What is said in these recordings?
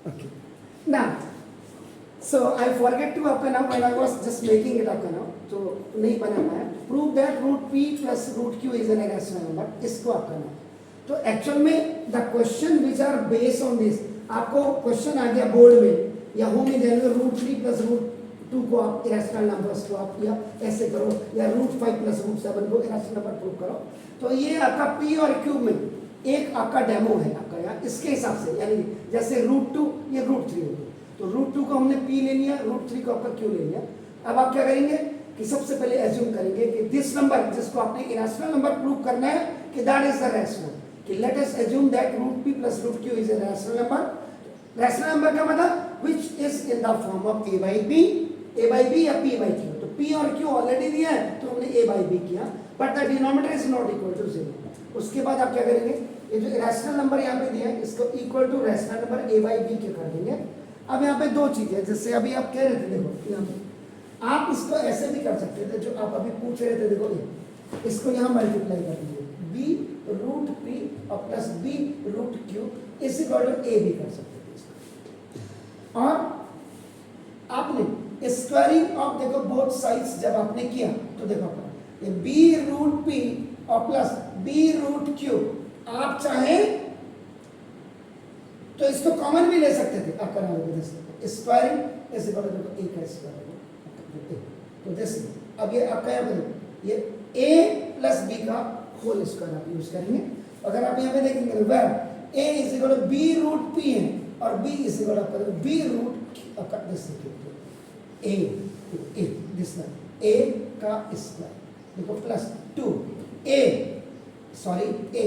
Okay. Now, so I forget to आपका नाम when I was just making it आपका नाम तो नहीं बना पाया. Prove that root p plus root q is an irrational number. इसको आपका नाम. तो एक्चुअल में the question which are based on this आपको क्वेश्चन आ गया बोर्ड में या होम में जाएंगे रूट 3 प्लस रूट 2 को आप इरेशनल नंबर्स को आप या ऐसे करो या रूट 5 प्लस रूट 7 को इरेशनल नंबर प्रूव करो. तो ये आपका p और q में एक आपका डेमो है आपका यहाँ इसके हिसाब से यानी जैसे रूट 2 ये रूट 3 हो गया तो रूट 2 को हमने p ले लिया रूट 3 को आपका q ले लिया. अब आप क्या करेंगे कि सबसे पहले एज्यूम करेंगे कि दिस नंबर जिसको आपने इरेशनल नंबर प्रूव करना है कि दैट इज द रैशनल कि let us assume that root p plus root q is a rational number. Rational number का मतलब which is in the form of a by b या p by q. तो p और q already दिया है तो हमने a by b किया but the denominator is not equal to 0. उसके बाद आप क्या करेंगे ये जो रैशनल नंबर यहाँ पे दिया है इसको equal to rational number a by b के कर देंगे. अब यहाँ पे दो चीजें जैसे अभी आप कह रहे थे देखो यहाँ पे आप इसको ऐसे भी कर सकते थे जो आप अभी पूछ रहे थे देखो ये इसको यहाँ मल्टीप्लाई कर दीजिए b रूट p और प्लस b रूट q इस इक्वल टू a भी कर सकते थे इसको. और आपने स्क्वायरिंग ऑफ देखो बोथ साइड्स जब आपने किया तो देखो ये b रूट p और प्लस b रूट q आप चाहें तो इसको कॉमन भी ले सकते थे आप करना होगा स्क्वायरिंग ऐसे करो देखो a का स्क्वायर तो दिस अब ये आपका यहाँ पे ये a प्लस b का होल स्क्वायर आप यूज करेंगे. अगर आप यहाँ पे देखेंगे where a is equal to b root p है और b is equal to b root आपका दिस a दिस a का स्क्वायर देखो प्लस 2 a सॉरी a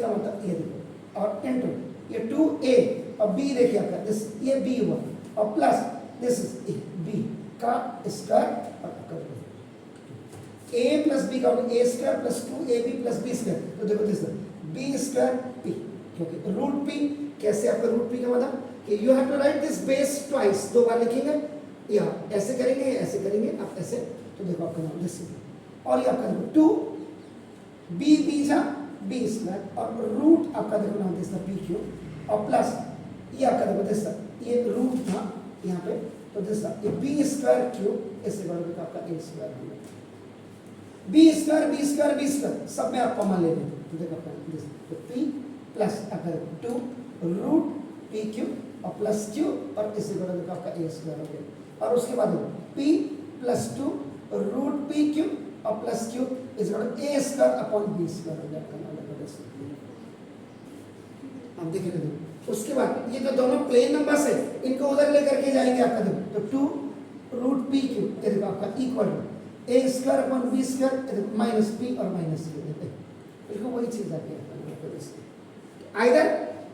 का मतलब ये देखो और इनटू ये 2a और b देखिए आपका दिस ये b हुआ और प्लस दिस इज b का स्क्वायर और a प्लस b का a square plus 2ab plus b square. तो देखो दिस b स्क्वायर p क्योंकि रूट p कैसे आपका रूट p का मतलब कि you have to write this base twice दो बार लिखेंगे या ऐसे करेंगे आप ऐसे तो देखो आपका नाम दिस और ये आपका देखो 2 b जा b स्क्वायर और रूट आपका देखो नाम दिस p q और प्लस ये आपका देखो दिस ये रूट था यहाँ पे तो दिस ये b स्क्वायर q इससे बराबर आपका a स्क्वायर होगा. b स्क्वायर सब में आप कॉमन ले लेंगे तो देखो आपका दिस तो p प्लस आपका 2 रूट p q और प्लस q और इससे बराबर आपका a स्क्वायर हो गया. और उसके बाद p plus 2 root p q और plus q is equal to a square upon b square हो गया. आप देख रहे हो उसके बाद ये जो दोनों प्लेन नंबर्स है इनको उधर लेकर के जाएंगे आपका देखो तो 2 रूट p q ये देखो आपका equal to a square upon b square minus p और माइनस q देखो वही चीज आती है. आइदर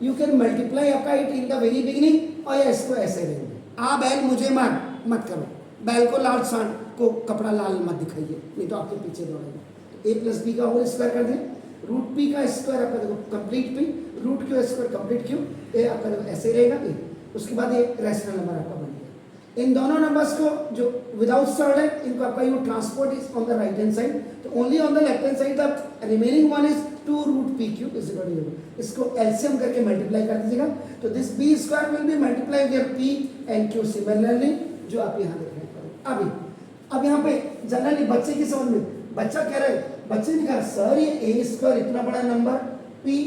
यू कैन मल्टीप्लाई आपका it in the very beginning और या इसको ऐसे लेंगे आ बैल मुझे मार मत करो बैल को लाल सांड को कपड़ा लाल मत दिखाइए नहीं तो आपके पीछे दौड़ेगा. तो a प्लस b का होल स्क्वायर कर दें रूट p का स्क्वायर आपका देखो complete p root q square complete q ये आपका देखो ऐसे रहेगा a. उसके बाद ये रैशनल नंबर आपका बन गया. इन दोनों नंबर्स को जो विदाउट सर्ड है इनको आपका you transport is on the right hand side तो only on the left hand side the remaining one is 2 root p q is equal to इसको एलसीएम करके मल्टीप्लाई कर दीजिएगा तो this b square will be multiply with p and q similarly जो आप यहाँ देख रहे हैं. अब यहाँ पे जनरली बच्चे की समझ में बच्चा कह रहा है बच्चे ने कहा सर ये a स्क्वायर इतना बड़ा नंबर p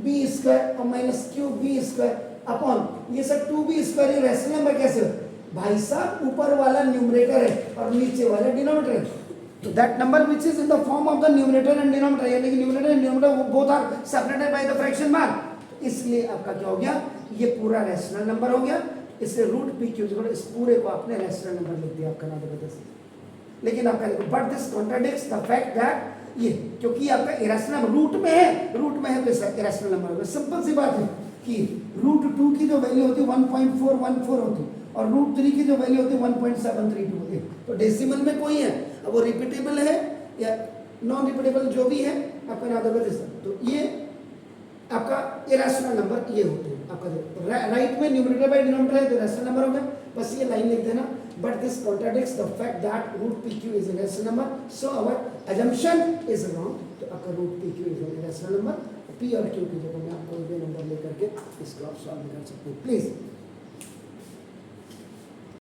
b स्क्वायर और minus q b square upon ये सब 2b स्क्वायर ये रैशनल नंबर कैसे हो भाई साहब ऊपर वाला न्यूमरेटर है और नीचे वाला डिनोमिनेटर है तो that number which is in the form of the numerator and denominator यानी कि numerator and denominator both are separated by the fraction mark. इसलिए आपका क्या हो गया ये पूरा रैशनल नंबर हो गया. इसलिए रूट p q इस पूरे को आपने रैशनल नंबर लिख दिया आपका नाम बदल. लेकिन आपका but this contradicts the fact that ये क्योंकि आपका इरेशनल रूट में है तो इरेशनल नंबर होगा. सिंपल सी बात है कि रूट 2 की जो वैल्यू होती है 1.414 होती है और रूट 3 की जो वैल्यू होती है 1.732 होती है. तो डेसिमल में कोई है अब वो रिपीटेबल है या नॉन रिपीटेबल जो भी है आपका नाम बदल. तो ये आपका इरेशनल नंबर ये होते हैं आपका राइट में न्यूमरेटर बाय डिनोमिनेटर है तो रैशनल नंबर हो गया. बस ये लाइन लिख देना but this contradicts the fact that root pq is a rational number so our assumption is wrong. तो आपका root pq is a rational number p और q की जगह में आप कोई भी नंबर लेकर के इसको आप सॉल्व कर सकते हैं. प्लीज